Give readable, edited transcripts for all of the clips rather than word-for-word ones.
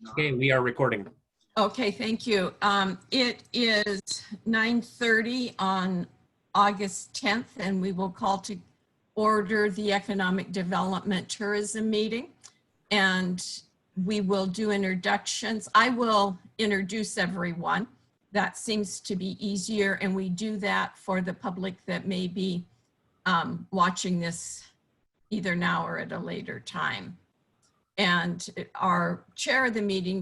Okay, we are recording. Okay, thank you. It is 9:30 on August 10th, and we will call to order the Economic Development Tourism meeting. And we will do introductions. I will introduce everyone. That seems to be easier, and we do that for the public that may be watching this either now or at a later time. And our chair of the meeting,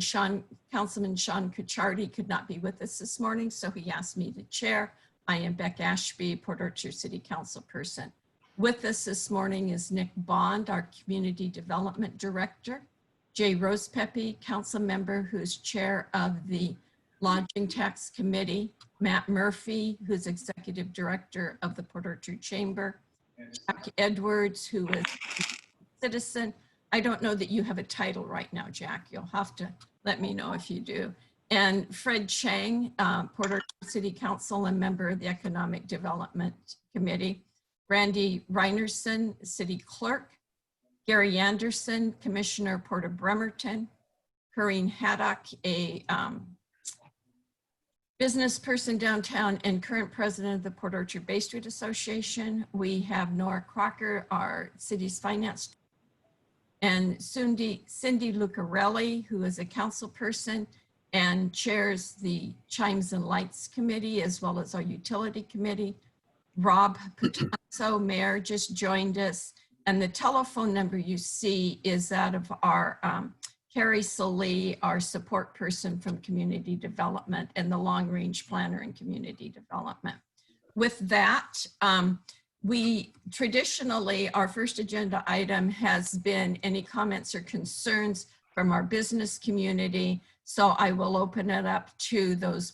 Councilman Sean Kuchardi, could not be with us this morning, so he asked me to chair. I am Beck Ashby, Port Arthur City Council person. With us this morning is Nick Bond, our Community Development Director, Jay Rosepepe, council member who's chair of the Lodging Tax Committee, Matt Murphy, who's Executive Director of the Port Arthur Chamber, Jack Edwards, who is a citizen. I don't know that you have a title right now, Jack. You'll have to let me know if you do. And Fred Chang, Port Arthur City Council and member of the Economic Development Committee. Randy Reinerson, City Clerk. Gary Anderson, Commissioner, Port of Bremerton. Corrine Haddock, a business person downtown and current president of the Port Arthur Bay Street Association. We have Nora Crocker, our city's finance, and Cindy Lucarelli, who is a council person and chairs the Chimes and Lights Committee, as well as our utility committee. Rob Putanzo, mayor, just joined us. And the telephone number you see is that of our Carrie Salee, our support person from community development and the long range planner in community development. With that, we traditionally, our first agenda item has been any comments or concerns from our business community. So I will open it up to those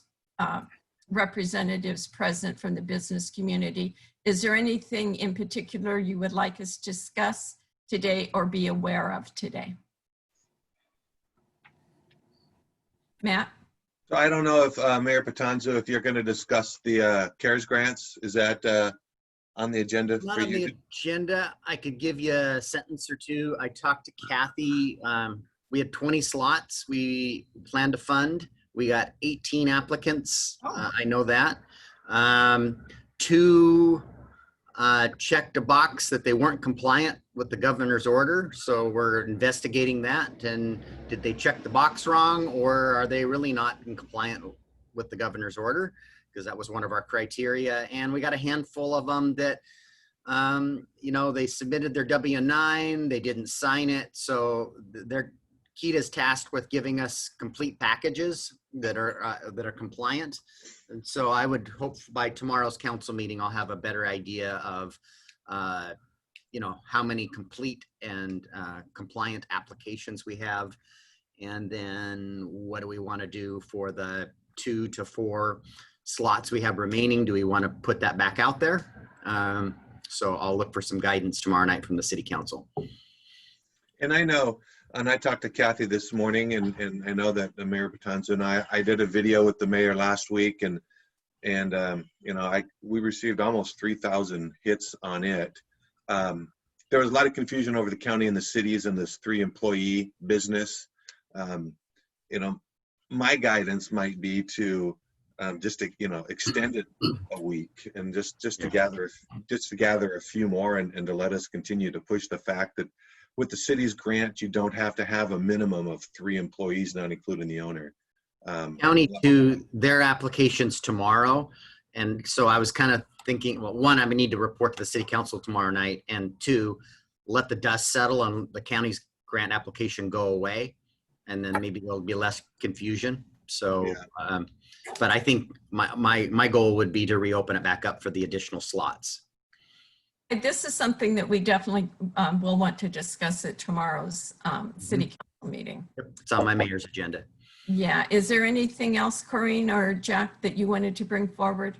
representatives present from the business community. Is there anything in particular you would like us to discuss today or be aware of today? Matt? So I don't know if Mayor Patanzo, if you're going to discuss the CARES grants, is that on the agenda Not for on you? the agenda. I could give you a sentence or two. I talked to Kathy. We had 20 slots we planned to fund. We got 18 applicants. I know that. 2 checked a box that they weren't compliant with the governor's order. So we're investigating that. And did they check the box wrong, or are they really not in compliant with the governor's order? Because that was one of our criteria. And we got a handful of them that, you know, they submitted their W-9, they didn't sign it. So Kita's tasked with giving us complete packages that are compliant. And so I would hope by tomorrow's council meeting, I'll have a better idea of, you know, how many complete and compliant applications we have. And then what do we want to do for the 2 to 4 slots we have remaining? Do we want to put that back out there? So I'll look for some guidance tomorrow night from the city council. And I know, and I talked to Kathy this morning, and I know that the Mayor Patanzo and I did a video with the mayor last week, and you know, we received almost 3,000 hits on it. There was a lot of confusion over the county and the cities and this 3-employee business. You know, my guidance might be to just to, you know, extend it a week and just to gather a few more and to let us continue to push the fact that with the city's grant, you don't have to have a minimum of 3 employees, not including the owner. County to their applications tomorrow. And so I was kind of thinking, well, 1, I would need to report to the city council tomorrow night, and 2, let the dust settle on the county's grant application go away. And then maybe there'll be less confusion. So, yeah. But I think my goal would be to reopen it back up for the additional slots. This is something that we definitely will want to discuss at tomorrow's city council meeting. It's on my mayor's agenda. Yeah. Is there anything else, Corrine or Jack, that you wanted to bring forward?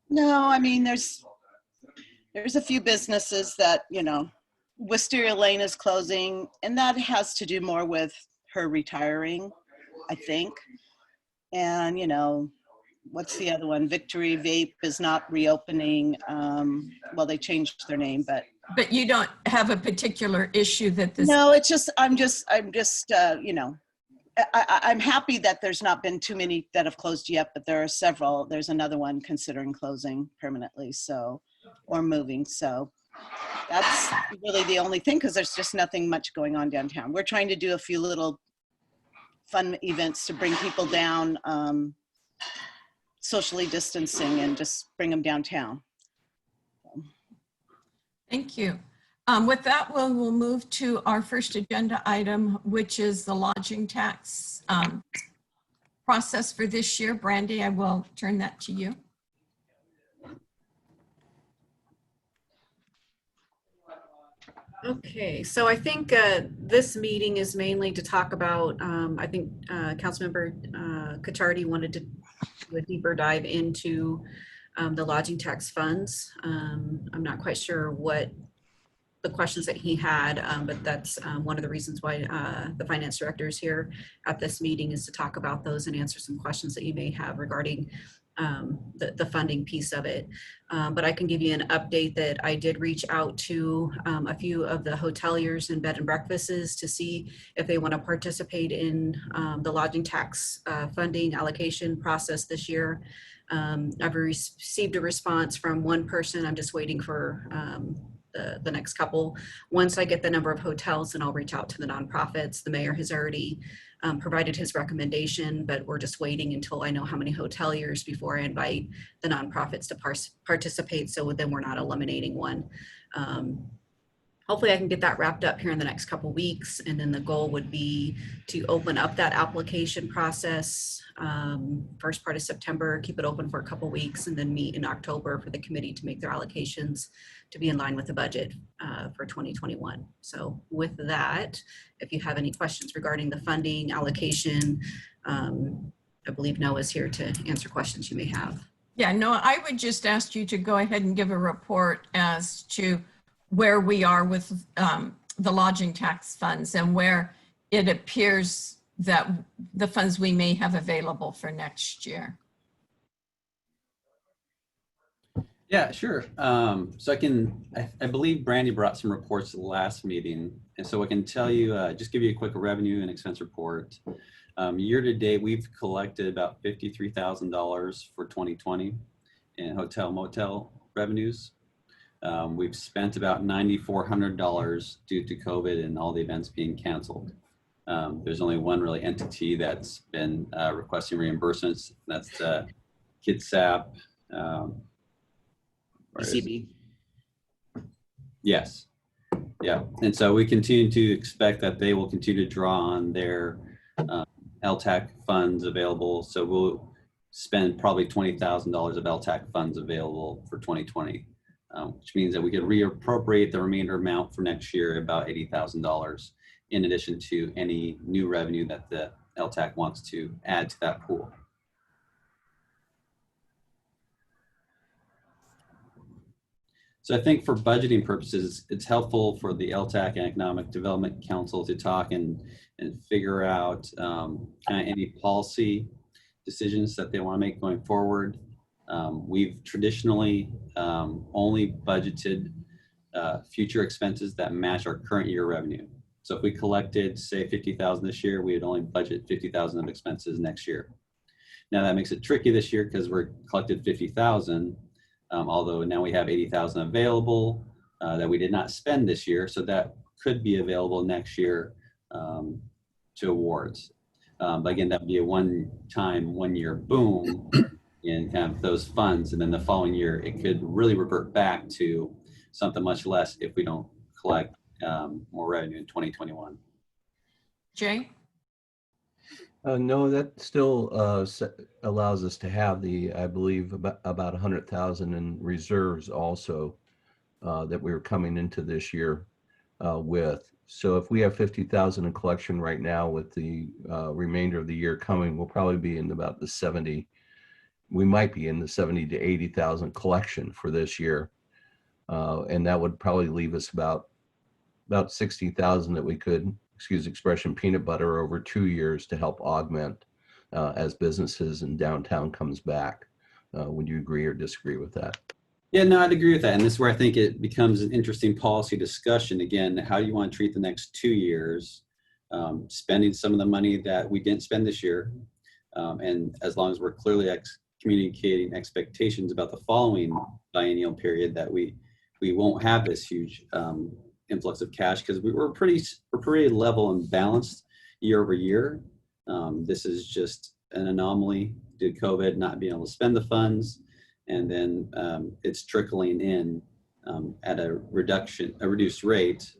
No, I mean, there's a few businesses that, you know, Wisteria Lane is closing, and that has to do more with her retiring, I think. And, you know, what's the other one? Victory Vape is not reopening. Well, they changed their name, but But you don't have a particular issue that this, No, it's just, I'm just, you know, I'm happy that there's not been too many that have closed yet, but there are several. There's another one considering closing permanently, so, or moving. So that's really the only thing, because there's just nothing much going on downtown. We're trying to do a few little fun events to bring people down, socially distancing, and just bring them downtown. thank you. With that, we'll move to our first agenda item, which is the lodging tax process for this year. Brandy, I will turn that to you. Okay, so I think this meeting is mainly to talk about, I think Councilmember Cacciardi wanted to do a deeper dive into the lodging tax funds. I'm not quite sure what the questions that he had, but that's one of the reasons why the finance director is here at this meeting, is to talk about those and answer some questions that you may have regarding the funding piece of it. But I can give you an update that I did reach out to a few of the hoteliers and bed and breakfasts to see if they want to participate in the lodging tax funding allocation process this year. I've received a response from one person. I'm just waiting for the next couple. Once I get the number of hotels, then I'll reach out to the nonprofits. The mayor has already provided his recommendation, but we're just waiting until I know how many hoteliers before I invite the nonprofits to participate, so then we're not eliminating one. Hopefully I can get that wrapped up here in the next couple weeks, and then the goal would be to open up that application process first part of September, keep it open for a couple weeks, and then meet in October for the committee to make their allocations to be in line with the budget for 2021. So with that, if you have any questions regarding the funding allocation, I believe Noah's here to answer questions you may have. Yeah, no, I would just ask you to go ahead and give a report as to where we are with the lodging tax funds and where it appears that the funds we may have available for next year. Yeah, sure. So I believe Brandy brought some reports to the last meeting. And so I can tell you, just give you a quick revenue and expense report. Year to date, we've collected about $53,000 for 2020 in hotel motel revenues. We've spent about $9,400 due to COVID and all the events being canceled. There's only one really entity that's been requesting reimbursements. That's Kitsap. ECB. Yes. Yeah. And so we continue to expect that they will continue to draw on their LTAC funds available. So we'll spend probably $20,000 of LTAC funds available for 2020. Which means that we could reappropriate the remainder amount for next year, about $80,000, in addition to any new revenue that the LTAC wants to add to that pool. So I think for budgeting purposes, it's helpful for the LTAC and Economic Development Council to talk and figure out kind of any policy decisions that they want to make going forward. We've traditionally only budgeted future expenses that match our current year revenue. So if we collected, say, $50,000 this year, we would only budget $50,000 of expenses next year. Now that makes it tricky this year because we're collected $50,000, although now we have $80,000 available that we did not spend this year. So that could be available next year to awards. But again, that would be a one-time, one-year boom in kind of those funds, and then the following year it could really revert back to something much less if we don't collect more revenue in 2021. Jay? No, that still allows us to have I believe, about 100,000 in reserves also that we were coming into this year with. So if we have 50,000 in collection right now, with the remainder of the year coming, we'll probably be in about the 70. We might be in the 70 to 80,000 collection for this year. And that would probably leave us about 60,000 that we could, excuse the expression, peanut butter over 2 years to help augment as businesses and downtown comes back. Would you agree or disagree with that? Yeah, no, I'd agree with that. And this is where I think it becomes an interesting policy discussion. Again, how do you want to treat the next 2 years? Spending some of the money that we didn't spend this year. And as long as we're clearly communicating expectations about the following biennial period, that we won't have this huge influx of cash, because we're pretty level and balanced year over year. This is just an anomaly due to COVID not being able to spend the funds. And then it's trickling in at a reduced rate.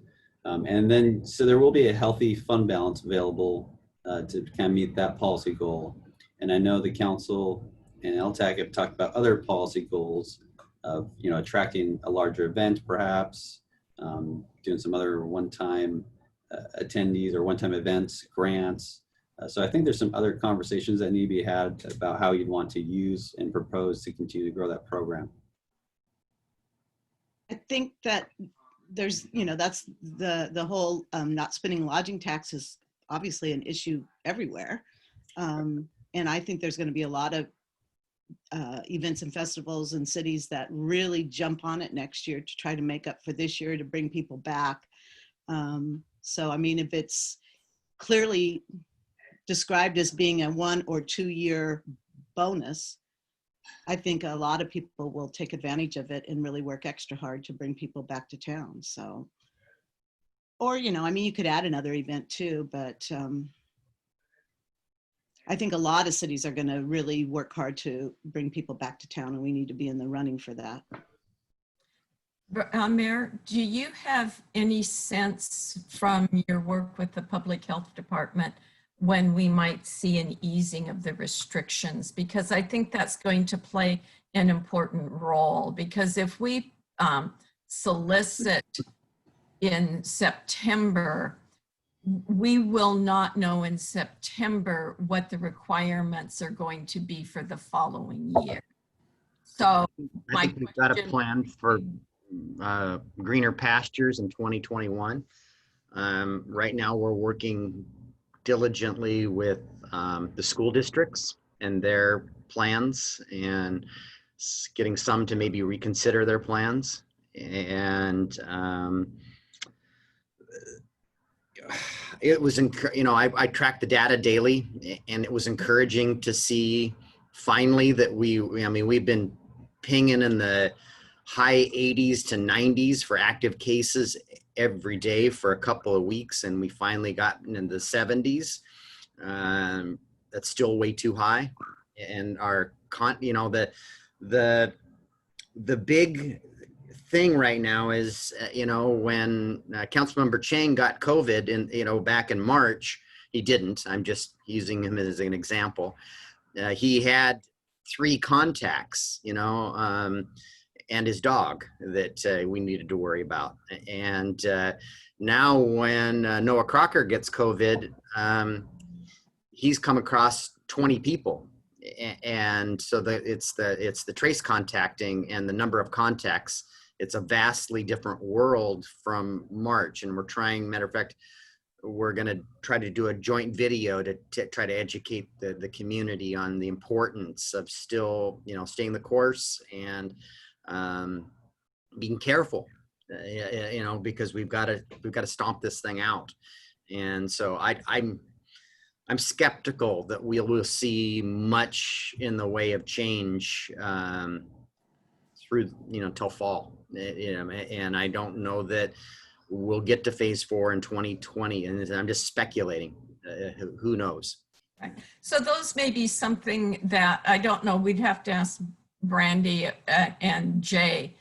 And then, so there will be a healthy fund balance available to kind of meet that policy goal. And I know the council and LTAC have talked about other policy goals of, attracting a larger event, perhaps, doing some other one-time attendees or one-time events, grants. So I think there's some other conversations that need to be had about how you'd want to use and propose to continue to grow that program. I think that there's, that's the whole not spending lodging tax is obviously an issue everywhere. And I think there's going to be a lot of events and festivals and cities that really jump on it next year to try to make up for this year, to bring people back. So, I mean, if it's clearly described as being a 1 or 2 year bonus, I think a lot of people will take advantage of it and really work extra hard to bring people back to town. So, or, I mean, you could add another event too, but I think a lot of cities are going to really work hard to bring people back to town, and we need to be in the running for that. Mayor, do you have any sense from your work with the Public Health Department when we might see an easing of the restrictions? Because I think that's going to play an important role, because if we solicit in September, we will not know in September what the requirements are going to be for the following year. So I think we've got a plan for greener pastures in 2021. Right now we're working diligently with the school districts and their plans, and getting some to maybe reconsider their plans. And it was, I tracked the data daily, and it was encouraging to see finally that we've been pinging in the high 80s to 90s for active cases every day for a couple of weeks, and we finally got in the 70s. That's still way too high, and our the big thing right now is when Councilmember Chang got COVID in back in March, he didn't. I'm just using him as an example. He had 3 contacts, and his dog that we needed to worry about. And now when Noah Crocker gets COVID, he's come across 20 people. And so it's the trace contacting and the number of contacts. It's a vastly different world from March. And we're trying, matter of fact, we're going to try to do a joint video to try to educate the community on the importance of still, staying the course and being careful, because we've got to stomp this thing out. And so I'm skeptical that we will see much in the way of change through, till fall. And I don't know that we'll get to phase 4 in 2020. And I'm just speculating. Who knows? Right. So those may be something that, I don't know, we'd have to ask Brandy and Jay,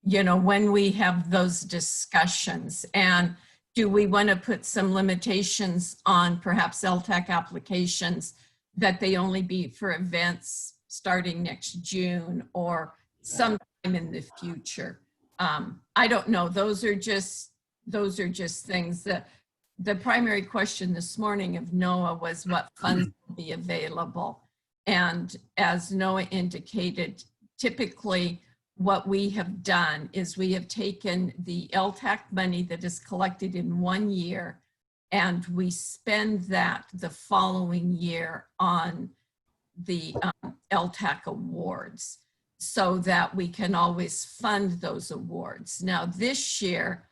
when we have those discussions. And do we want to put some limitations on perhaps LTAC applications, that they only be for events starting next June or sometime in the future? I don't know. Those are just things that the primary question this morning of Noah was what funds will be available. And as Noah indicated, typically what we have done is we have taken the LTAC money that is collected in 1 year, and we spend that the following year on the LTAC awards. so that we can always fund those awards. Now, this year,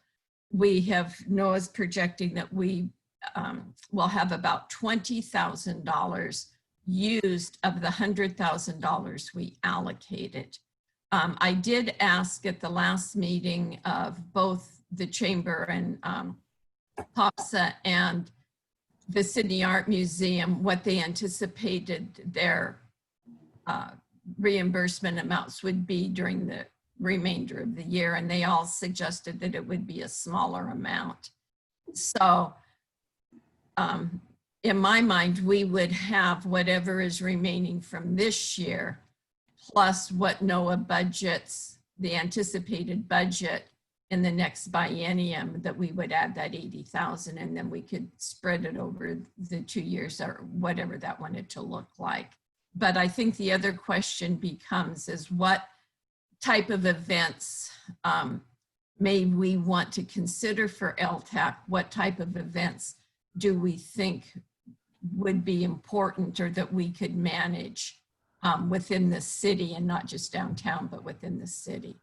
NOAA's projecting that we will have about $20,000 used of the $100,000 we allocated. I did ask at the last meeting of both the Chamber and POPSA and the Sydney Art Museum what they anticipated their reimbursement amounts would be during the remainder of the year, and they all suggested that it would be a smaller amount. So in my mind, we would have whatever is remaining from this year, plus what NOAA budgets, the anticipated budget in the next biennium, that we would add that 80,000, and then we could spread it over the 2 years or whatever that wanted to look like. But I think the other question becomes is what type of events may we want to consider for LTAC? What type of events do we think would be important or that we could manage within the city, and not just downtown, but within the city?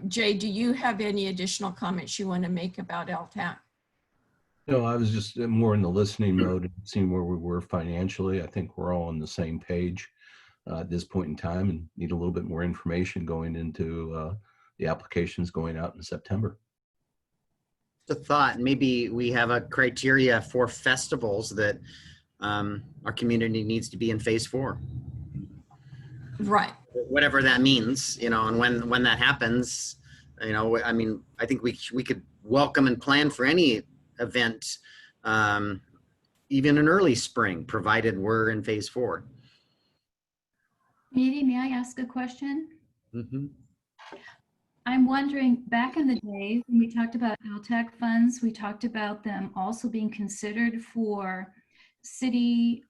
Jay, do you have any additional comments you want to make about LTAC? No, I was just more in the listening mode and seeing where we were financially. I think we're all on the same page at this point in time, and need a little bit more information going into the applications going out in September. The thought, maybe we have a criteria for festivals that our community needs to be in phase 4. Right. Whatever that means, you know, and when that happens, you know, I mean, I think we could welcome and plan for any event, even in early spring, provided we're in phase 4. Maybe, may I ask a question? Mm-hmm. I'm wondering, back in the day, when we talked about LTAC funds, we talked about them also being considered for city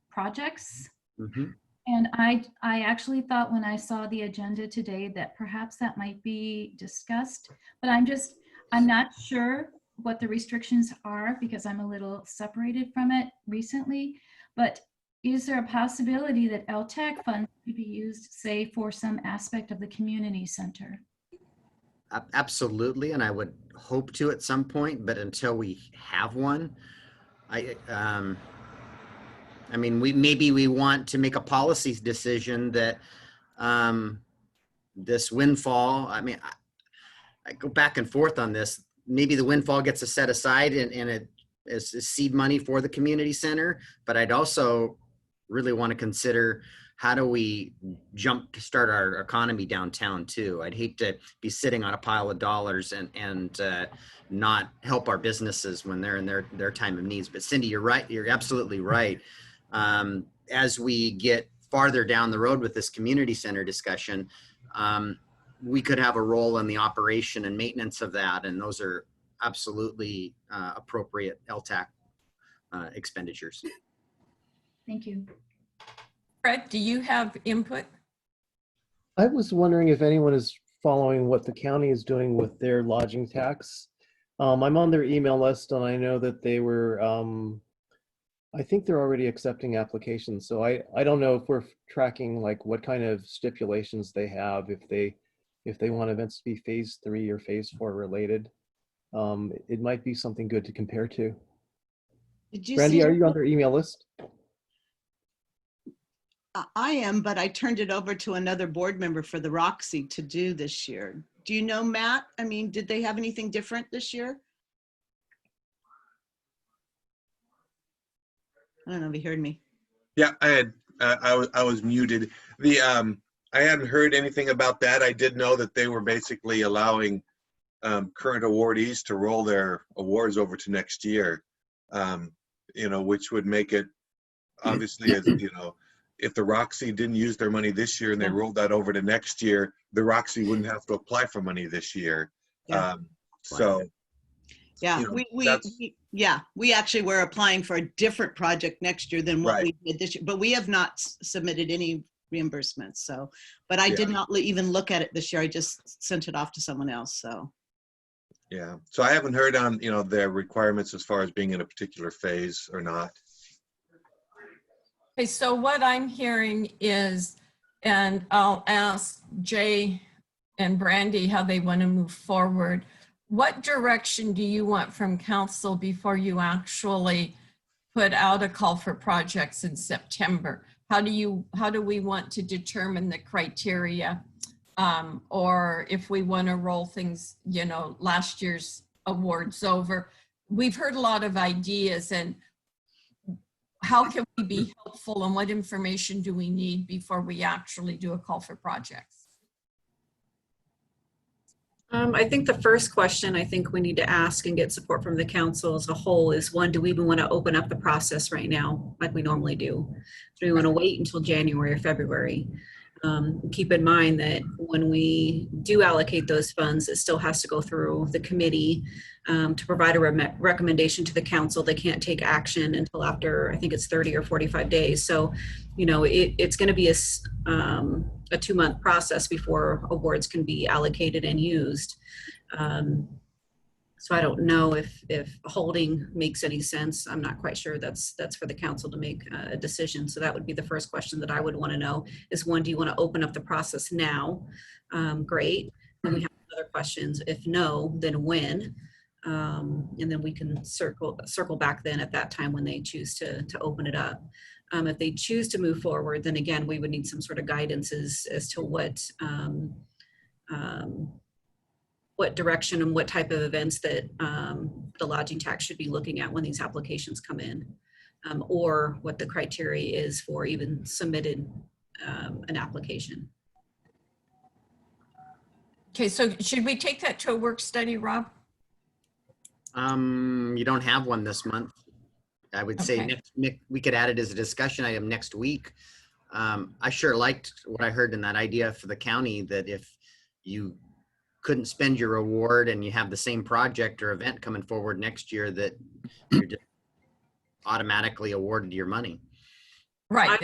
projects. Mm-hmm. And I actually thought when I saw the agenda today that perhaps that might be discussed, but I'm not sure what the restrictions are because I'm a little separated from it recently. But is there a possibility that LTAC funds could be used, say, for some aspect of the community center? Absolutely, and I would hope to at some point, but until we have one, I mean, we want to make a policy decision that this windfall, I mean, I go back and forth on this. Maybe the windfall gets a set aside and it is seed money for the community center, but I'd also really want to consider how do we start our economy downtown too. I'd hate to be sitting on a pile of dollars and not help our businesses when they're in their time of needs. But Cindy, you're right. You're absolutely right. As we get farther down the road with this community center discussion, we could have a role in the operation and maintenance of that. And those are absolutely appropriate LTAC expenditures. Thank you. Fred, do you have input? I was wondering if anyone is following what the county is doing with their lodging tax. I'm on their email list and I know that they were, I think they're already accepting applications. So I don't know if we're tracking like what kind of stipulations they have, if they want events to be phase 3 or phase 4 related. It might be something good to compare to. Did you Brandy, see? are you on their email list? I am, but I turned it over to another board member for the Roxy to do this year. Do you know, Matt? I mean, did they have anything different this year? I don't know if you heard me. Yeah, I had. I was muted. I hadn't heard anything about that. I did know that they were basically allowing current awardees to roll their awards over to next year. You know, which would make it obviously, as you know, if the Roxy didn't use their money this year and they rolled that over to next year, the Roxy wouldn't have to apply for money this year. Yeah. So. Yeah, You know, we actually were applying for a different project next year than what we did this year, but we have not submitted any reimbursements. So, but I did not even look at it this year. I just sent it off to someone else. So. Yeah, so I haven't heard on, you know, their requirements as far as being in a particular phase or not. Okay, so what I'm hearing is And I'll ask Jay and Brandy how they want to move forward. What direction do you want from council before you actually put out a call for projects in September? How do we want to determine the criteria? Or if we want to roll things, last year's awards over. We've heard a lot of ideas, and how can we be helpful, and what information do we need before we actually do a call for projects? I think the first question I think we need to ask and get support from the council as a whole is, one, do we even want to open up the process right now like we normally do? Do we want to wait until January or February? Keep in mind that when we do allocate those funds, it still has to go through the committee to provide a recommendation to the council. They can't take action until after, I think it's 30 or 45 days. So, it's going to be a 2-month process before awards can be allocated and used. So I don't know if holding makes any sense. I'm not quite sure. That's for the council to make a decision. So that would be the first question that I would want to know is, one, do you want to open up the process now? Great. Then we have other questions. If no, then when? And then we can circle back then at that time when they choose to open it up. If they choose to move forward, then again, we would need some sort of guidance as to what direction and what type of events that the lodging tax should be looking at when these applications come in, or what the criteria is for even submitted an application. Okay, so should we take that to a work study, Rob? You don't have one this month. I would say Okay. next we could add it as a discussion item next week. I sure liked what I heard in that idea for the county, that if you couldn't spend your award and you have the same project or event coming forward next year, that you're just automatically awarded your money. Right.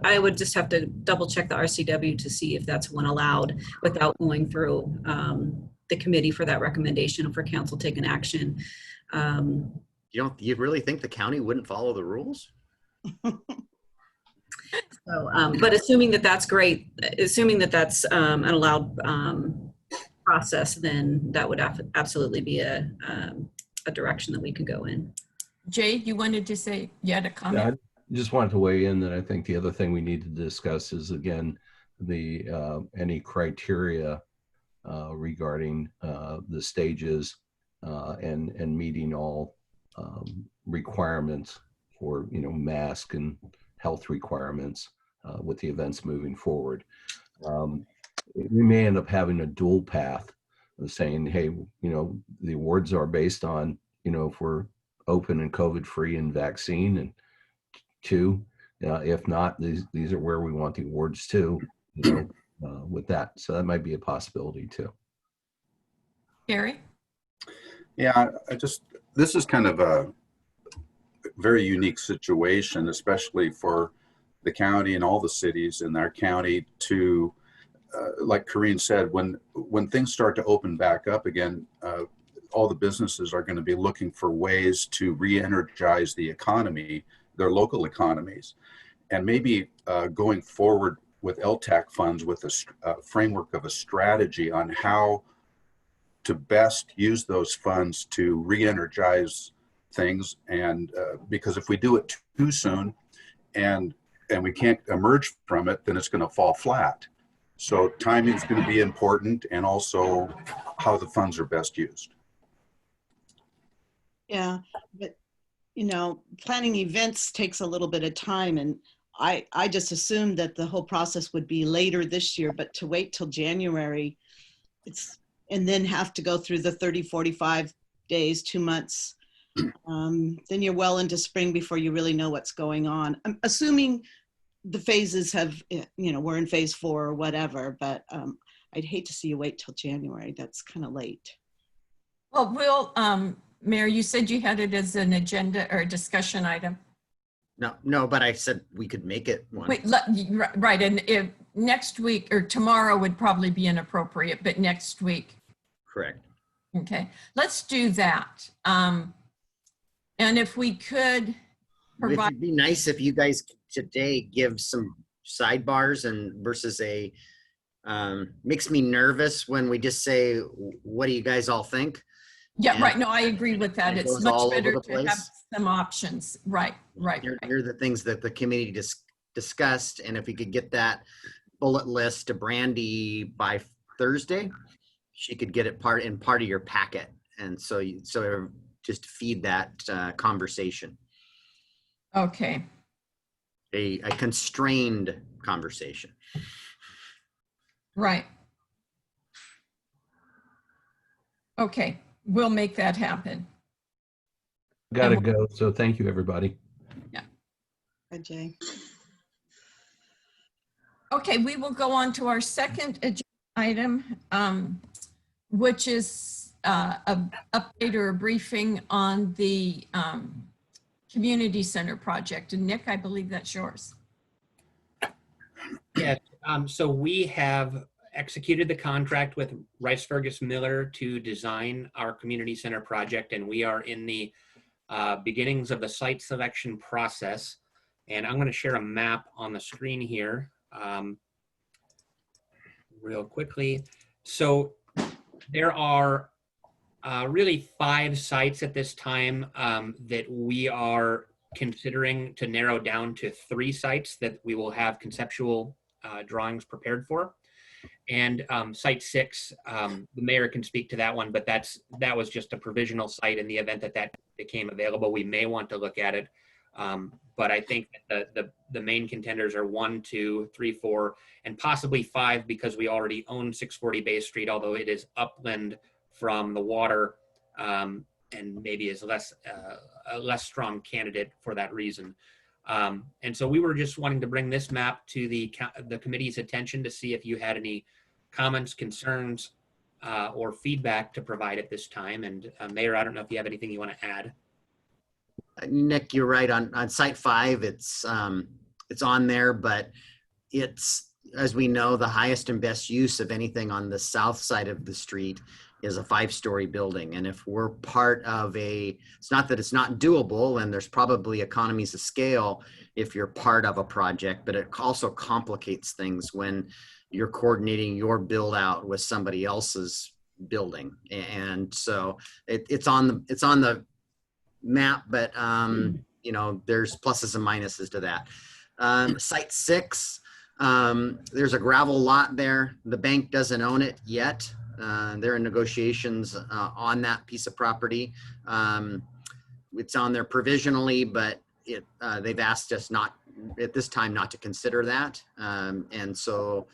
I would just have to double check the RCW to see if that's one allowed without going through the committee for that recommendation and for council taking action. You really think the county wouldn't follow the rules? So, but assuming that that's great, assuming that that's an allowed process, then that would absolutely be a direction that we could go in. Jay, you wanted to say, you had a comment? Yeah, I just wanted to weigh in that I think the other thing we need to discuss is, again, any criteria regarding the stages and meeting all requirements for, mask and health requirements with the events moving forward. We may end up having a dual path of saying, hey, the awards are based on, if we're open and COVID-free and vaccine, and 2, if not, these are where we want the awards to, with that. So that might be a possibility too. Gary? Yeah, this is kind of a very unique situation, especially for the county and all the cities in our county to, like Corinne said, when things start to open back up again, all the businesses are going to be looking for ways to re-energize the economy, their local economies, and maybe going forward with LTAC funds with a framework of a strategy on how to best use those funds to re-energize things. And because if we do it too soon and we can't emerge from it, then it's going to fall flat. So timing is going to be important, and also how the funds are best used. Yeah, but planning events takes a little bit of time, and I just assumed that the whole process would be later this year, but to wait till January, and then have to go through the 30, 45 days, 2 months, then you're well into spring before you really know what's going on. I'm assuming the phases have, we're in phase 4 or whatever, but I'd hate to see you wait till January. That's kind of late. Well, Mayor, you said you had it as an agenda or a discussion item. No, but I said we could make it one. Wait, right, and if next week or tomorrow would probably be inappropriate, but next week. Correct. Okay, let's do that. And if we could provide. It'd be nice if you guys today give some sidebars and versus a, makes me nervous when we just say, what do you guys all think? Yeah, And right. No, I agree with that. it It's goes much all over better the to have place. some options. Right, right, Here right. are the things that the committee discussed, and if we could get that bullet list to Brandy by Thursday, she could get it part of your packet, and so just feed that conversation, Okay. a constrained conversation. Right. Okay, we'll make that happen. Got to go. So thank you, everybody. Hi, Jay. Okay, we will go on to our second agenda item, which is a update or a briefing on the community center project. And Nick, I believe that's yours. Yes, so we have executed the contract with Rice Fergus Miller to design our community center project, and we are in the beginnings of the site selection process. And I'm going to share a map on the screen here real quickly. So there are really 5 sites at this time that we are considering to narrow down to 3 sites that we will have conceptual drawings prepared for. And site 6, the mayor can speak to that one, but that was just a provisional site. In the event that that became available, we may want to look at it. But I think that the main contenders are 1, 2, 3, 4, and possibly 5, because we already own 640 Bay Street, although it is upland from the water, and maybe is a less strong candidate for that reason. And so we were just wanting to bring this map to the committee's attention to see if you had any comments, concerns, or feedback to provide at this time. And Mayor, I don't know if you have anything you want to add. Nick, you're right on site 5. It's on there, but it's, as we know, the highest and best use of anything on the south side of the street is a 5-story building. And if we're part of it's not that it's not doable, and there's probably economies of scale if you're part of a project, but it also complicates things when you're coordinating your build out with somebody else's building. And so it's on the map, but you know, there's pluses and minuses to that. Site 6, there's a gravel lot there. The bank doesn't own it yet. They're in negotiations on that piece of property. It's on there provisionally, but they've asked us not at this time not to consider that. And so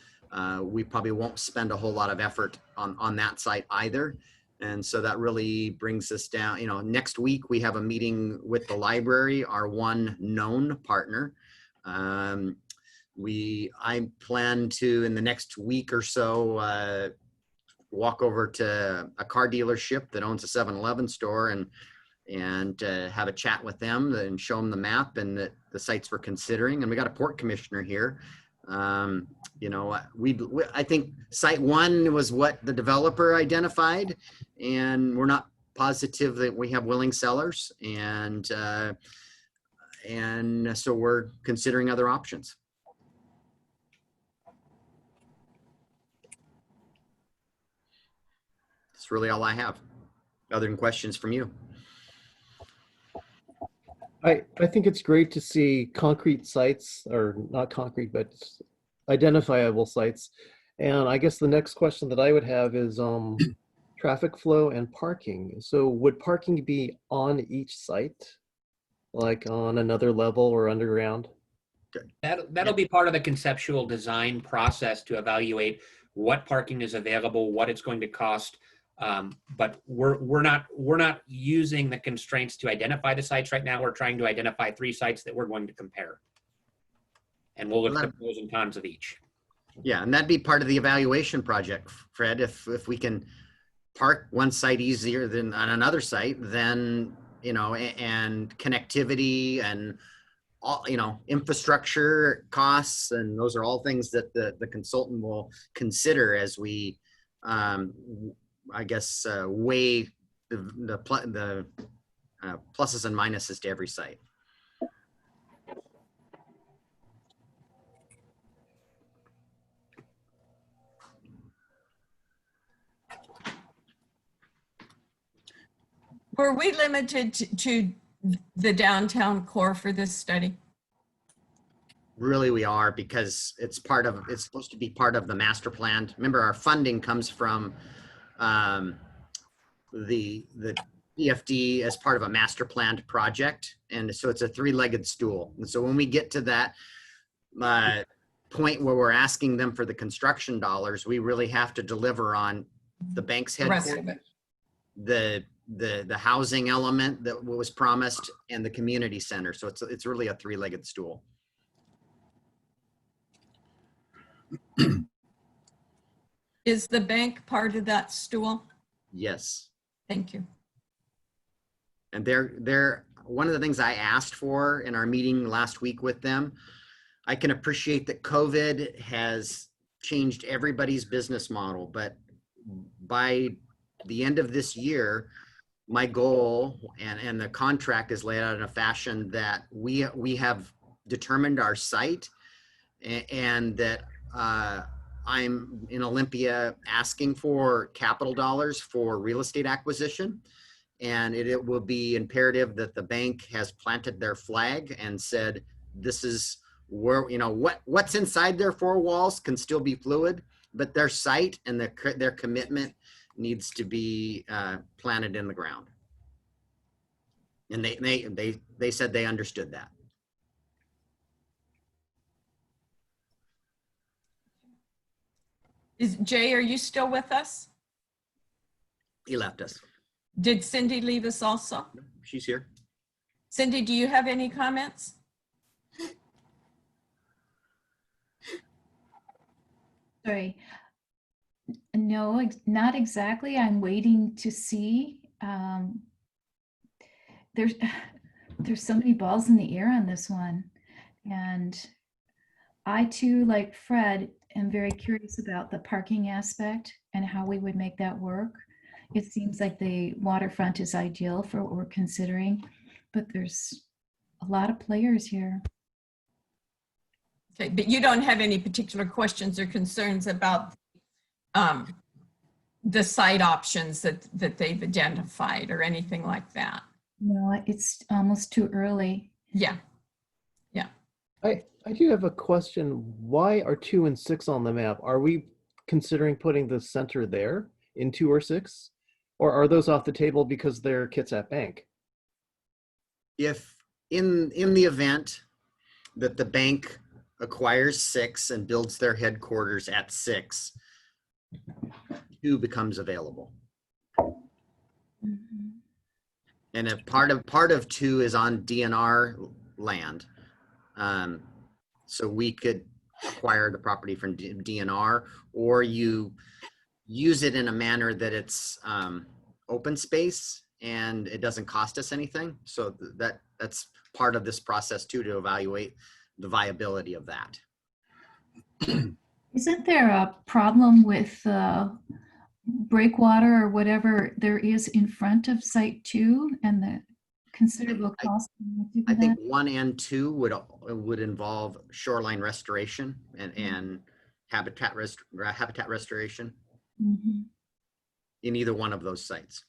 we probably won't spend a whole lot of effort on that site either. And so that really brings us down. You know, next week we have a meeting with the library, our one known partner. I plan to, in the next week or so, walk over to a car dealership that owns a 7-Eleven store and have a chat with them and show them the map and the sites we're considering. And we got a port commissioner here. You know, I think site 1 was what the developer identified, and we're not positive that we have willing sellers, and so we're considering other options. That's really all I have, other than questions from you. I think it's great to see concrete sites, or not concrete, but identifiable sites. And I guess the next question that I would have is traffic flow and parking. So would parking be on each site, like on another level or underground? That'll be part of the conceptual design process to evaluate what parking is available, what it's going to cost. But we're not using the constraints to identify the sites right now. We're trying to identify 3 sites that we're going to compare, and we'll look at the pros and cons of each. Yeah, and that'd be part of the evaluation project, Fred. If we can park one site easier than on another site, then, you know, and connectivity and all, you know, infrastructure costs, and those are all things that the consultant will consider as we, I guess, weigh the pluses and minuses to every site. Were we limited to the downtown core for this study? Really, we are, because it's supposed to be part of the master plan. Remember, our funding comes from the EFD as part of a master planned project. And so it's a three-legged stool. And so when we get to that point where we're asking them for the construction dollars, we really have to deliver on the bank's The rest headquarters, of it. the housing element that was promised, and the community center. So it's really a three-legged stool. Is the bank part of that stool? Yes. Thank you. And they're one of the things I asked for in our meeting last week with them. I can appreciate that COVID has changed everybody's business model, but by the end of this year, my goal and the contract is laid out in a fashion that we have determined our site, and that I'm in Olympia asking for capital dollars for real estate acquisition. And it will be imperative that the bank has planted their flag and said, this is where, what's inside their four walls can still be fluid, but their site and their commitment needs to be planted in the ground. And they said they understood that. Jay, are you still with us? He left us. Did Cindy leave us also? She's here. Cindy, do you have any comments? Sorry. No, not exactly. I'm waiting to see. There's so many balls in the air on this one. And I too, like Fred, am very curious about the parking aspect and how we would make that work. It seems like the waterfront is ideal for what we're considering, but there's a lot of players here. Okay, but you don't have any particular questions or concerns about the site options that they've identified or anything like that? No, it's almost too early. Yeah. I do have a question. Why are 2 and 6 on the map? Are we considering putting the center there in 2 or 6? Or are those off the table because they're Kitsap Bank? If in the event that the bank acquires 6 and builds their headquarters at 6, 2 becomes available. Mhm. And if part of 2 is on DNR land, so we could acquire the property from DNR, or you use it in a manner that it's open space and it doesn't cost us anything. So that's part of this process too, to evaluate the viability of that. Isn't there a problem with breakwater or whatever there is in front of site 2 and the considerable cost? I think 1 and 2 would involve shoreline restoration and habitat restoration Mm-hmm. in either one of those sites.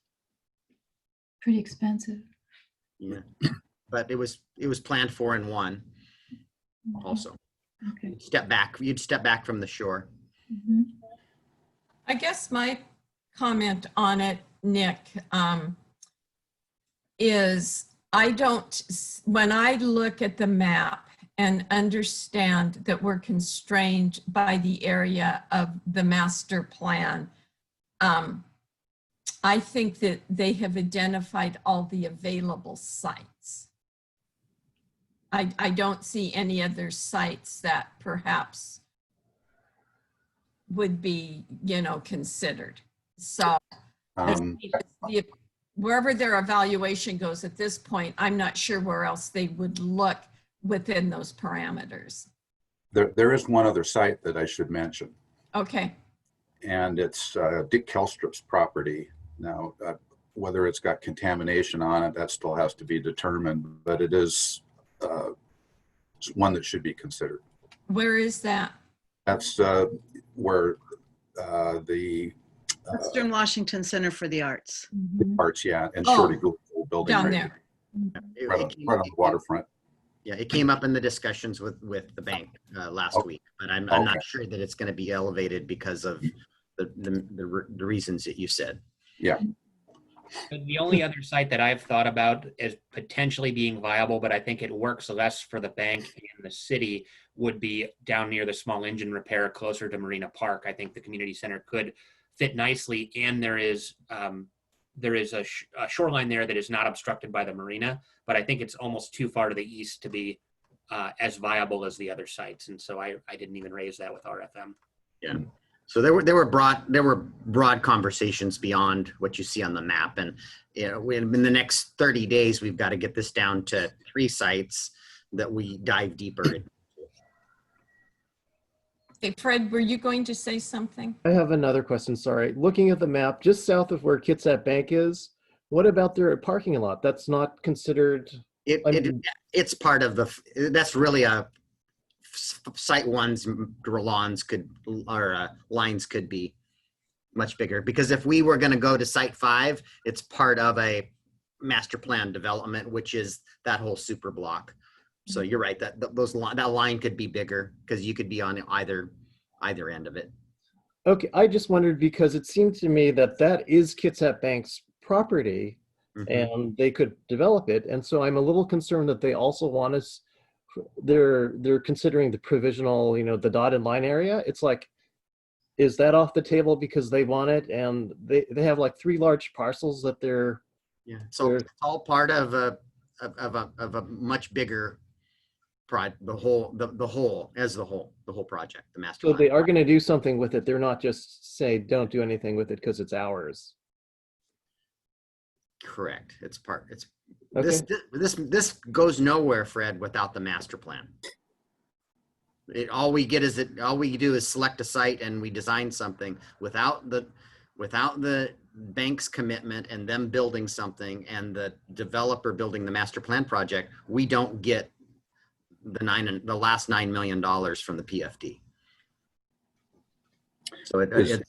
Pretty expensive. Yeah, but it was planned for in 1 also. Okay. You'd step back from the shore. Mm-hmm. I guess my comment on it, Nick, is when I look at the map and understand that we're constrained by the area of the master plan, I think that they have identified all the available sites. I don't see any other sites that perhaps would be, considered. So wherever their evaluation goes at this point, I'm not sure where else they would look within those parameters. There is one other site that I should mention, Okay. and it's Dick Kelstrup's property. Now, whether it's got contamination on it, that still has to be determined, but it is one that should be considered. Where is that? That's where the Western Washington Center for the Arts. Mhm. Parts, yeah, and Oh, Shorty Gould building down right there. right on the waterfront. Yeah, it came up in the discussions with the bank last Okay. week, but I'm Okay. not sure that it's going to be elevated because of the reasons that you said. Yeah. But the only other site that I've thought about as potentially being viable, but I think it works less for the bank and the city, would be down near the small engine repair closer to Marina Park. I think the community center could fit nicely, and there is a shoreline there that is not obstructed by the marina, but I think it's almost too far to the east to be as viable as the other sites. And so I didn't even raise that with RFM. Yeah. So there were broad conversations beyond what you see on the map, and you know, in the next 30 days we've got to get this down to 3 sites that we dive deeper into. Hey, Fred, were you going to say something? I have another question, sorry. Looking at the map, just south of where Kitsap Bank is, what about their parking lot? That's not considered, It's part of that's really a site one's lawns lines could be much bigger, because if we were going to go to site 5, it's part of a master plan development, which is that whole super block. So you're right, that line could be bigger because you could be on either end of it. okay, I just wondered because it seemed to me that that is Kitsap Bank's property and they could develop it. And so I'm a little concerned that they also want us, they're considering the provisional, you know, the dotted line area. It's like, is that off the table because they want it? And they have like 3 large parcels that they're, So it's all part of a much bigger the whole project, the master so plan. they are going to do something with it. They're not just say, don't do anything with it because it's ours. Correct. It's Okay. this goes nowhere, Fred, without the master plan. All we do is select a site and we design something without the bank's commitment and them building something and the developer building the master plan project. We don't get the last $9 million from the PFD. So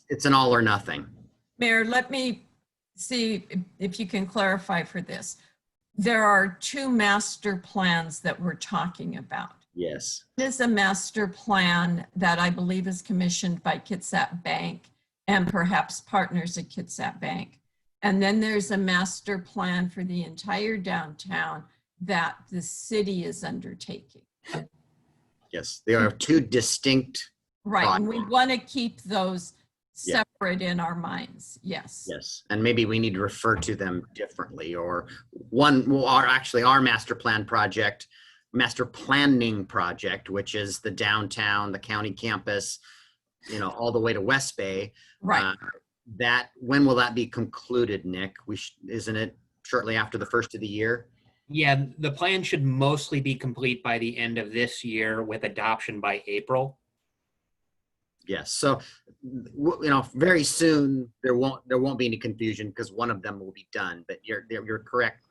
it's an all or nothing. Mayor, let me see if you can clarify for this. There are 2 master plans that we're talking about. Yes. This is a master plan that I believe is commissioned by Kitsap Bank and perhaps partners at Kitsap Bank. And then there's a master plan for the entire downtown that the city is undertaking. Yes, they are 2 distinct. Right, and we want to keep those separate in our minds. Yes. Yes, and maybe we need to refer to them differently, or our master planning project, which is the downtown, the county campus, you know, all the way to West Bay. Right. When will that be concluded, Nick? Isn't it shortly after the first of the year? Yeah, the plan should mostly be complete by the end of this year with adoption by April. Yes. So, you know, very soon there won't be any confusion because one of them will be done. But you're correct,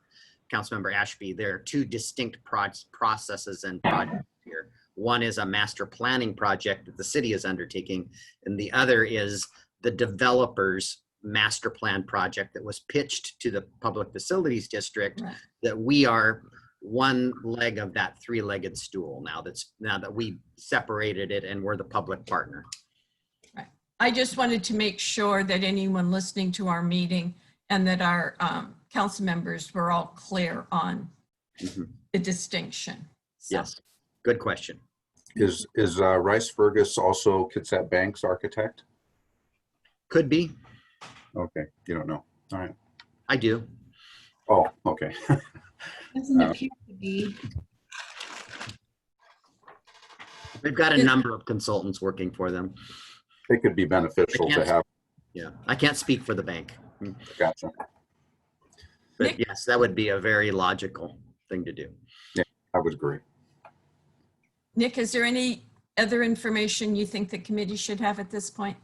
Councilmember Ashby. There are 2 distinct processes and projects here. One is a master planning project that the city is undertaking, and the other is the developer's master plan project that was pitched to the Public Facilities District. Right. That we are one leg of that 3-legged stool now that we separated it and we're the public partner. Right. I just wanted to make sure that anyone listening to our meeting and that our council members were all clear on the distinction. So. Yes, good question. Is Rice Fergus also Kitsap Bank's architect? Could be. Okay, you don't know. All right. I do. Oh, okay. Doesn't appear to be. We've got a number of consultants working for them. It could be beneficial to have. Yeah, I can't speak for the bank. Gotcha. But yes, that would be a very logical thing to do. Yeah, I would agree. Nick, is there any other information you think the committee should have at this point?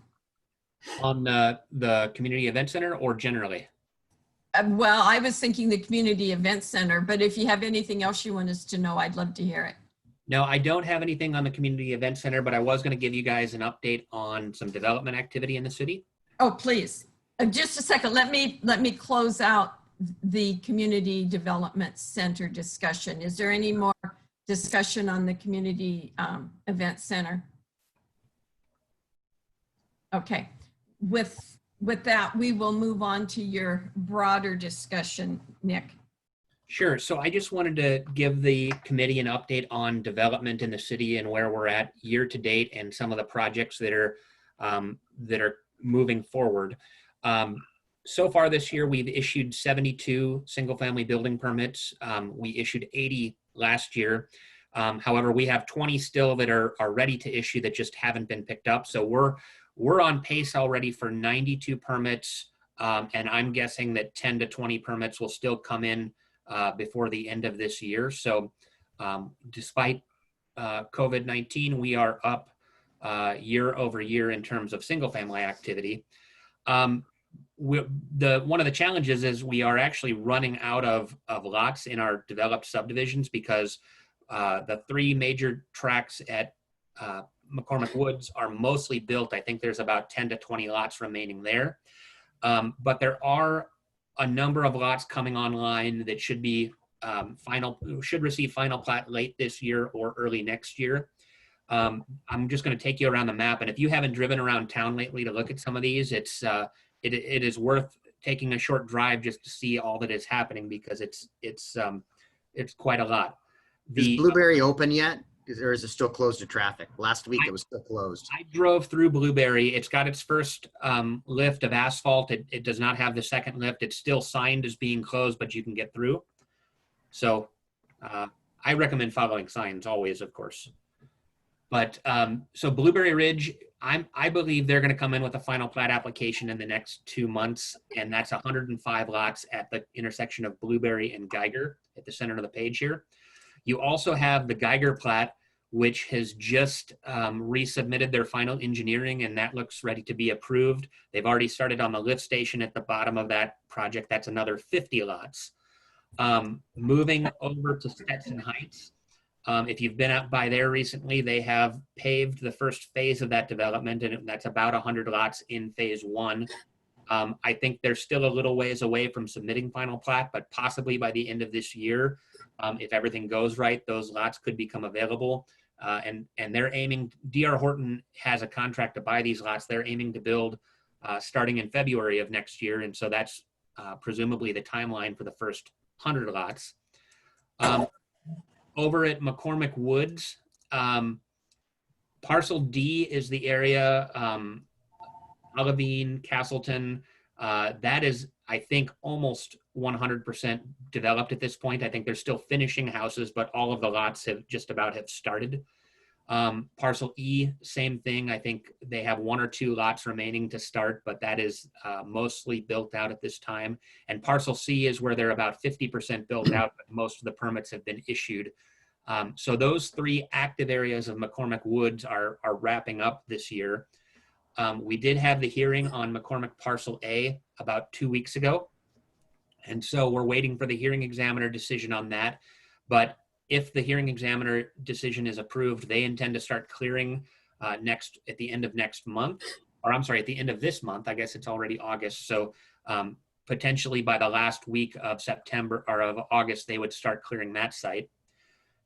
On the community event center or generally? Well, I was thinking the community event center, but if you have anything else you want us to know, I'd love to hear it. No, I don't have anything on the community event center, but I was going to give you guys an update on some development activity in the city. Oh, please. Just a second, let me close out the Community Development Center discussion. Is there any more discussion on the Community Event Center? Okay, with that, we will move on to your broader discussion, Nick. Sure. So I just wanted to give the committee an update on development in the city and where we're at year to date and some of the projects that are moving forward. So far this year, we've issued 72 single-family building permits. We issued 80 last year. However, we have 20 still that are ready to issue that just haven't been picked up. So we're on pace already for 92 permits, and I'm guessing that 10 to 20 permits will still come in before the end of this year. So despite COVID-19, we are up year over year in terms of single-family activity. One of the challenges is we are actually running out of lots in our developed subdivisions because the 3 major tracts at McCormick Woods are mostly built. I think there's about 10 to 20 lots remaining there. But there are a number of lots coming online that should be should receive final plat late this year or early next year. I'm just going to take you around the map, and if you haven't driven around town lately to look at some of these, it is worth taking a short drive just to see all that is happening because it's quite a lot. Is Blueberry open yet? Or is it still closed to traffic? Last week it was still closed. I drove through Blueberry. It's got its first lift of asphalt. It does not have the second lift. It's still signed as being closed, but you can get through. So I recommend following signs always, of course. But so Blueberry Ridge, I believe they're going to come in with a final plat application in the next 2 months, and that's 105 lots at the intersection of Blueberry and Geiger at the center of the page here. You also have the Geiger plat, which has just resubmitted their final engineering, and that looks ready to be approved. They've already started on the lift station at the bottom of that project. That's another 50 lots. Moving over to Stetson Heights, if you've been out by there recently, they have paved the first phase of that development, and that's about 100 lots in phase 1. I think they're still a little ways away from submitting final plat, but possibly by the end of this year, if everything goes right, those lots could become available. And they're aiming, D.R. Horton has a contract to buy these lots. They're aiming to build starting in February of next year. And so that's presumably the timeline for the first 100 lots. Over at McCormick Woods, Parcel D is the area, Olivine, Castleton, that is, I think, almost 100% developed at this point. I think they're still finishing houses, but all of the lots have just about have started. Parcel E, same thing. I think they have 1 or 2 lots remaining to start, but that is mostly built out at this time. And Parcel C is where they're about 50% built out, but most of the permits have been issued. So those 3 active areas of McCormick Woods are wrapping up this year. We did have the hearing on McCormick Parcel A about 2 weeks ago. And so we're waiting for the hearing examiner decision on that. But if the hearing examiner decision is approved, they intend to start clearing at the end of next month, or I'm sorry, at the end of this month. I guess it's already August. So potentially by the last week of September or of August, they would start clearing that site.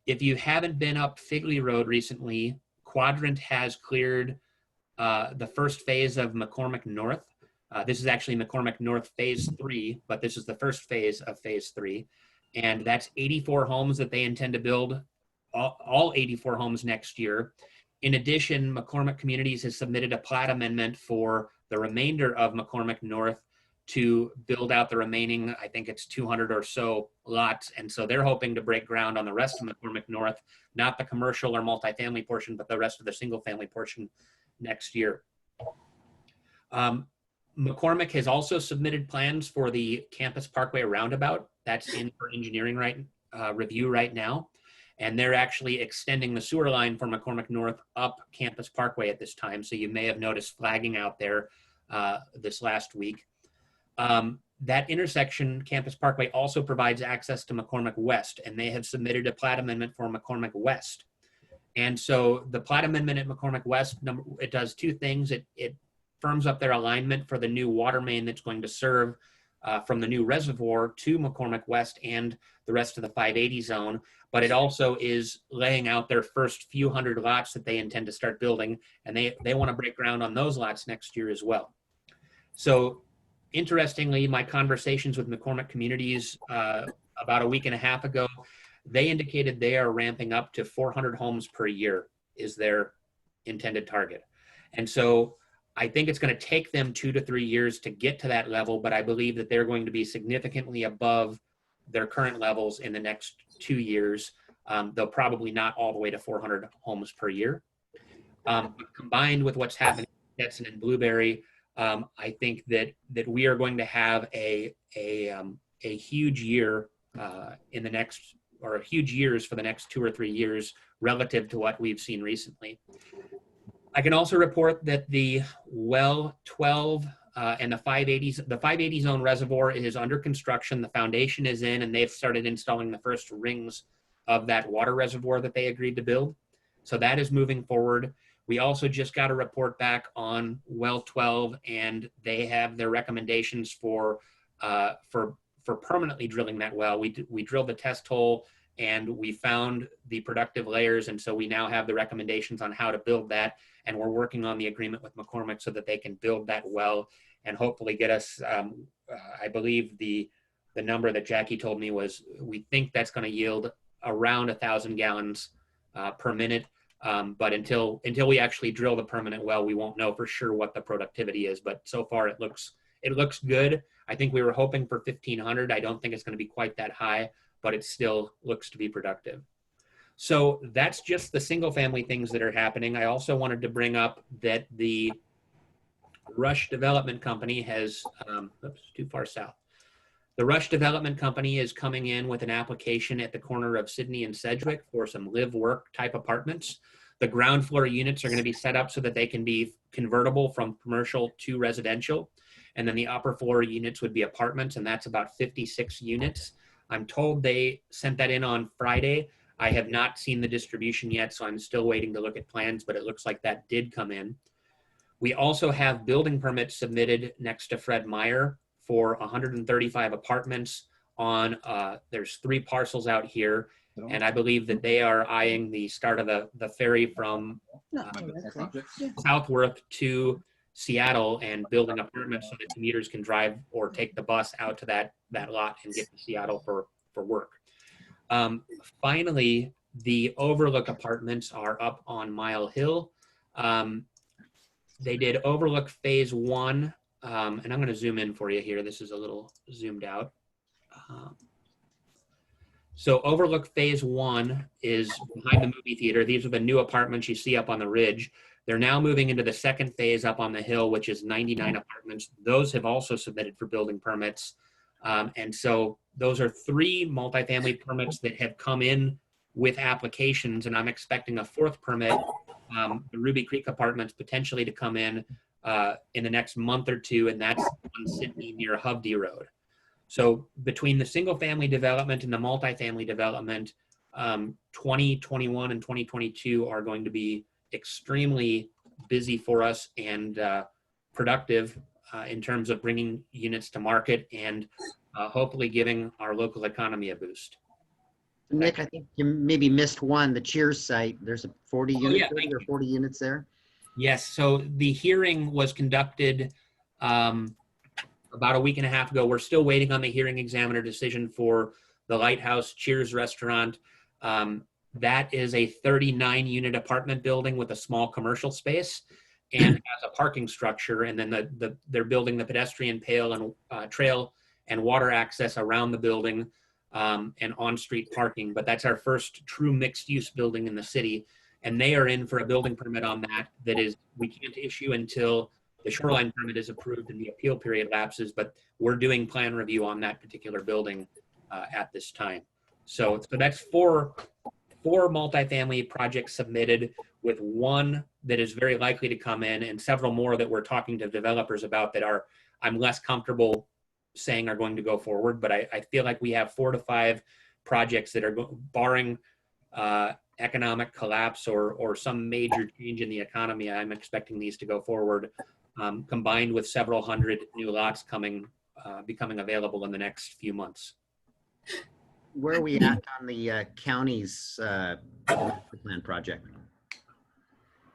If you haven't been up Figley Road recently, Quadrant has cleared the first phase of McCormick North. This is actually McCormick North Phase 3, but this is the first phase of Phase 3. And that's 84 homes that they intend to build, all 84 homes next year. In addition, McCormick Communities has submitted a plat amendment for the remainder of McCormick North to build out the remaining, I think it's 200 or so lots. And so they're hoping to break ground on the rest of McCormick North, not the commercial or multifamily portion, but the rest of the single family portion next year. McCormick has also submitted plans for the Campus Parkway Roundabout. That's in for engineering review right now. And they're actually extending the sewer line for McCormick North up Campus Parkway at this time. So you may have noticed flagging out there this last week. That intersection, Campus Parkway, also provides access to McCormick West, and they have submitted a plat amendment for McCormick West. And so the plat amendment at McCormick West, it does 2 things. It firms up their alignment for the new water main that's going to serve from the new reservoir to McCormick West and the rest of the 580 zone. But it also is laying out their first few hundred lots that they intend to start building, and they want to break ground on those lots next year as well. So interestingly, my conversations with McCormick Communities about a week and a half ago, they indicated they are ramping up to 400 homes per year is their intended target. And so I think it's going to take them 2 to 3 years to get to that level, but I believe that they're going to be significantly above their current levels in the next 2 years. They'll probably not all the way to 400 homes per year. But combined with what's happening in Stetson and Blueberry, I think that we are going to have a huge year in the next, or huge years for the next 2 or 3 years relative to what we've seen recently. I can also report that the well 12 and the 580 zone reservoir is under construction. The foundation is in, and they've started installing the first rings of that water reservoir that they agreed to build. So that is moving forward. We also just got a report back on well 12, and they have their recommendations for permanently drilling that well. We drilled the test hole and we found the productive layers, and so we now have the recommendations on how to build that, and we're working on the agreement with McCormick so that they can build that well and hopefully get us, I believe the number that Jackie told me was, we think that's going to yield around 1,000 gallons per minute. But until we actually drill the permanent well, we won't know for sure what the productivity is. But so far it looks good. I think we were hoping for 1,500. I don't think it's going to be quite that high, but it still looks to be productive. So that's just the single family things that are happening. I also wanted to bring up that the Rush Development Company has, oops, too far south. The Rush Development Company is coming in with an application at the corner of Sydney and Sedgwick for some live-work type apartments. The ground floor units are going to be set up so that they can be convertible from commercial to residential. And then the upper floor units would be apartments, and that's about 56 units. I'm told they sent that in on Friday. I have not seen the distribution yet, so I'm still waiting to look at plans, but it looks like that did come in. We also have building permits submitted next to Fred Meyer for 135 apartments on, there's 3 parcels out here, and I believe that they are eyeing the start of the ferry from Southworth to Seattle and building apartments so that commuters can drive or take the bus out to that lot and get to Seattle for work. Finally, the Overlook Apartments are up on Mile Hill. They did Overlook Phase 1, and I'm going to zoom in for you here. This is a little zoomed out. So Overlook Phase 1 is behind the movie theater. These are the new apartments you see up on the ridge. They're now moving into the second phase up on the hill, which is 99 apartments. Those have also submitted for building permits. And so those are 3 multifamily permits that have come in with applications, and I'm expecting a 4th permit, the Ruby Creek Apartments, potentially to come in the next month or 2, and that's on Sydney near Hovde Road. So between the single family development and the multifamily development, 2021 and 2022 are going to be extremely busy for us and productive in terms of bringing units to market and hopefully giving our local economy a boost. Nick, I think you maybe missed one, the Cheers site. There's a 40 units, yeah, 30 or 40 units there. Yes, so the hearing was conducted about a week and a half ago. We're still waiting on the hearing examiner decision for the Lighthouse Cheers restaurant. That is a 39 unit apartment building with a small commercial space and has a parking structure. And then they're building the pedestrian trail and water access around the building and on-street parking. But that's our first true mixed use building in the city. And they are in for a building permit on that is we can't issue until the shoreline permit is approved and the appeal period lapses, but we're doing plan review on that particular building at this time. So that's four multifamily projects submitted, with 1 that is very likely to come in and several more that we're talking to developers about that I'm less comfortable saying are going to go forward, but I feel like we have 4 to 5 projects that are barring economic collapse or some major change in the economy. I'm expecting these to go forward combined with several hundred new lots becoming available in the next few months. Where are we at on the county's master plan project?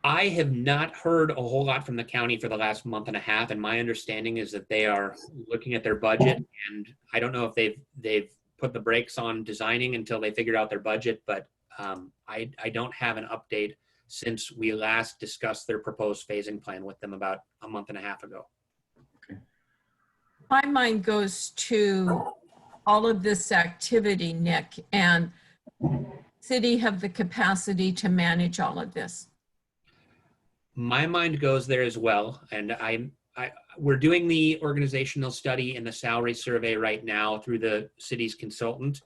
I have not heard a whole lot from the county for the last month and a half, and my understanding is that they are looking at their budget, and I don't know if they've put the brakes on designing until they figure out their budget, but I don't have an update since we last discussed their proposed phasing plan with them about a month and a half ago. My mind goes to all of this activity, Nick, and city have the capacity to manage all of this. My mind goes there as well, and we're doing the organizational study and the salary survey right now through the city's consultant,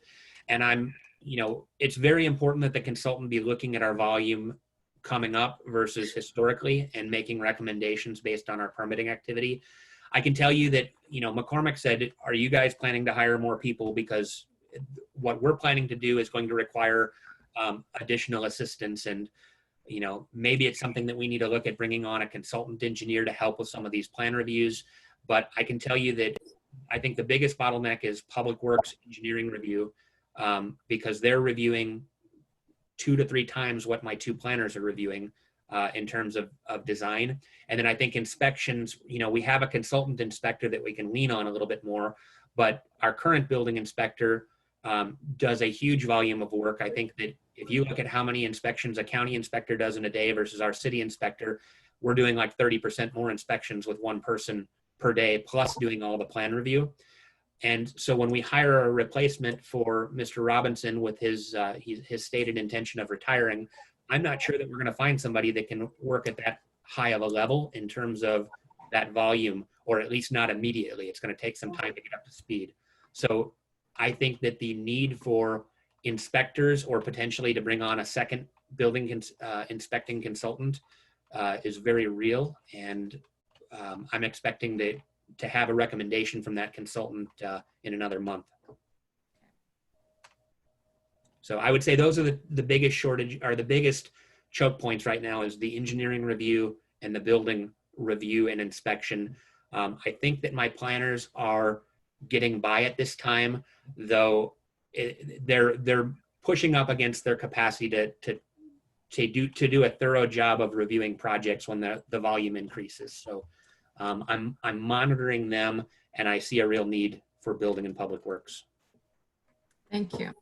and it's very important that the consultant be looking at our volume coming up versus historically and making recommendations based on our permitting activity. I can tell you that, McCormick said, are you guys planning to hire more people? Because what we're planning to do is going to require additional assistance, and maybe it's something that we need to look at bringing on a consultant engineer to help with some of these plan reviews. But I can tell you that I think the biggest bottleneck is Public Works engineering review, because they're reviewing 2 to 3 times what my 2 planners are reviewing in terms of design. And then I think inspections, we have a consultant inspector that we can lean on a little bit more, but our current building inspector does a huge volume of work. I think that if you look at how many inspections a county inspector does in a day versus our city inspector, we're doing like 30% more inspections with one person per day, plus doing all the plan review. And so when we hire a replacement for Mr. Robinson with his stated intention of retiring, I'm not sure that we're going to find somebody that can work at that high of a level in terms of that volume, or at least not immediately. It's going to take some time to get up to speed. So I think that the need for inspectors, or potentially to bring on a second building inspecting consultant, is very real. And I'm expecting to have a recommendation from that consultant in another month. So I would say those are the biggest shortage, or the biggest choke points right now, is the engineering review and the building review and inspection. I think that my planners are getting by at this time, though they're pushing up against their capacity to do a thorough job of reviewing projects when the volume increases. So I'm monitoring them, and I see a real need for building and public works. Thank you.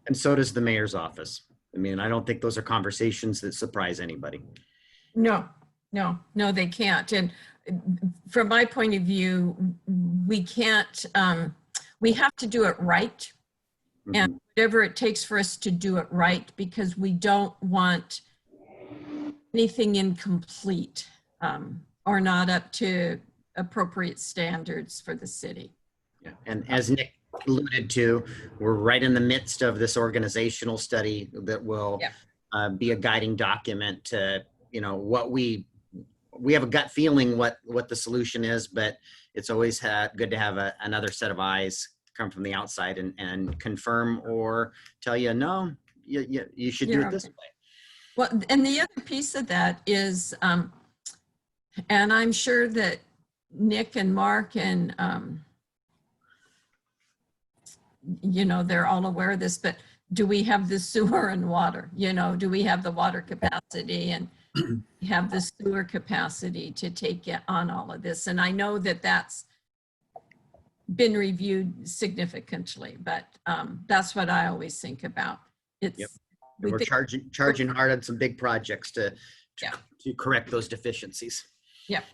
And so does the mayor's office. I mean, I don't think those are conversations that surprise anybody. No, they can't. And from my point of view, we can't, we have to do it right. And whatever it takes for us to do it right, because we don't want anything incomplete or not up to appropriate standards for the city. Yeah. And as Nick alluded to, we're right in the midst of this organizational study that will be a guiding document to, what we have a gut feeling what the solution is, but it's always good to have another set of eyes come from the outside and confirm or tell you, no, you should do it this way. Well, and the other piece of that is, and I'm sure that Nick and Mark and, they're all aware of this, but do we have the sewer and water? Do we have the water capacity and have the sewer capacity to take on all of this? And I know that that's been reviewed significantly, but that's what I always think about. We're charging hard on some big projects to correct those deficiencies. Yep.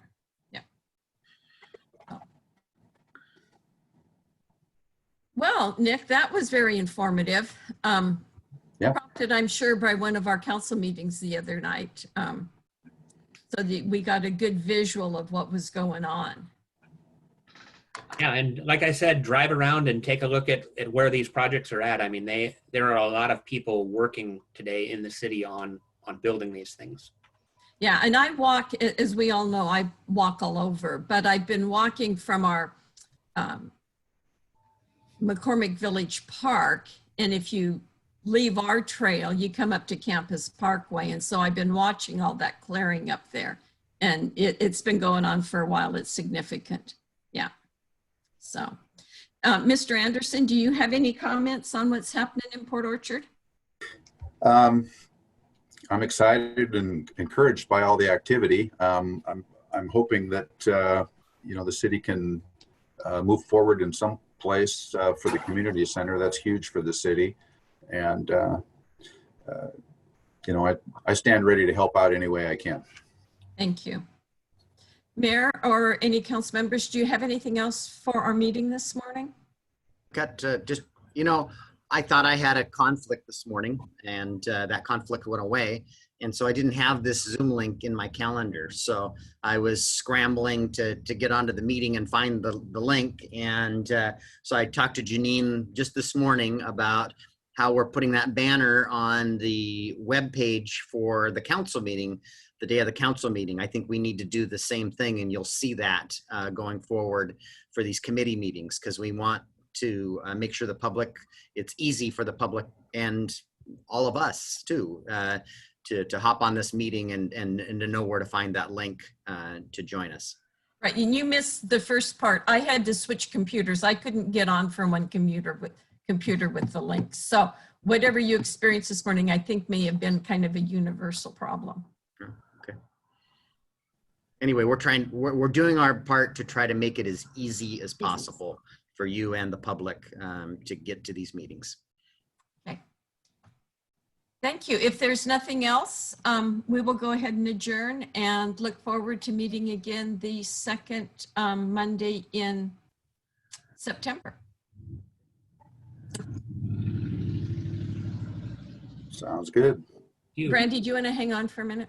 Well, Nick, that was very informative. Prompted, I'm sure, by one of our council meetings the other night. So we got a good visual of what was going on. Yeah, and like I said, drive around and take a look at where these projects are at. I mean, there are a lot of people working today in the city on building these things. Yeah, and I walk, as we all know, I walk all over, but I've been walking from our McCormick Village Park, and if you leave our trail, you come up to Campus Parkway. And so I've been watching all that clearing up there, and it's been going on for a while. It's significant. Yeah. So, Mr. Anderson, do you have any comments on what's happening in Port Orchard? I'm excited and encouraged by all the activity. I'm hoping that the city can move forward in some place for the community center. That's huge for the city, and I stand ready to help out any way I can. Thank you. Mayor or any council members, do you have anything else for our meeting this morning? Got just, I thought I had a conflict this morning, and that conflict went away. And so I didn't have this Zoom link in my calendar. So I was scrambling to get onto the meeting and find the link. And so I talked to Janine just this morning about how we're putting that banner on the webpage for the council meeting, the day of the council meeting. I think we need to do the same thing, and you'll see that going forward for these committee meetings, because we want to make sure the public, it's easy for the public and all of us too, to hop on this meeting and to know where to find that link to join us. Right, and you missed the first part. I had to switch computers. I couldn't get on from one computer with the link. So whatever you experienced this morning, I think may have been kind of a universal problem. Okay. Anyway, we're doing our part to try to make it as easy as possible for you and the public to get to these meetings. Okay. Thank you. If there's nothing else, we will go ahead and adjourn and look forward to meeting again the second Monday in September. Sounds good. Brandy, do you want to hang on for a minute?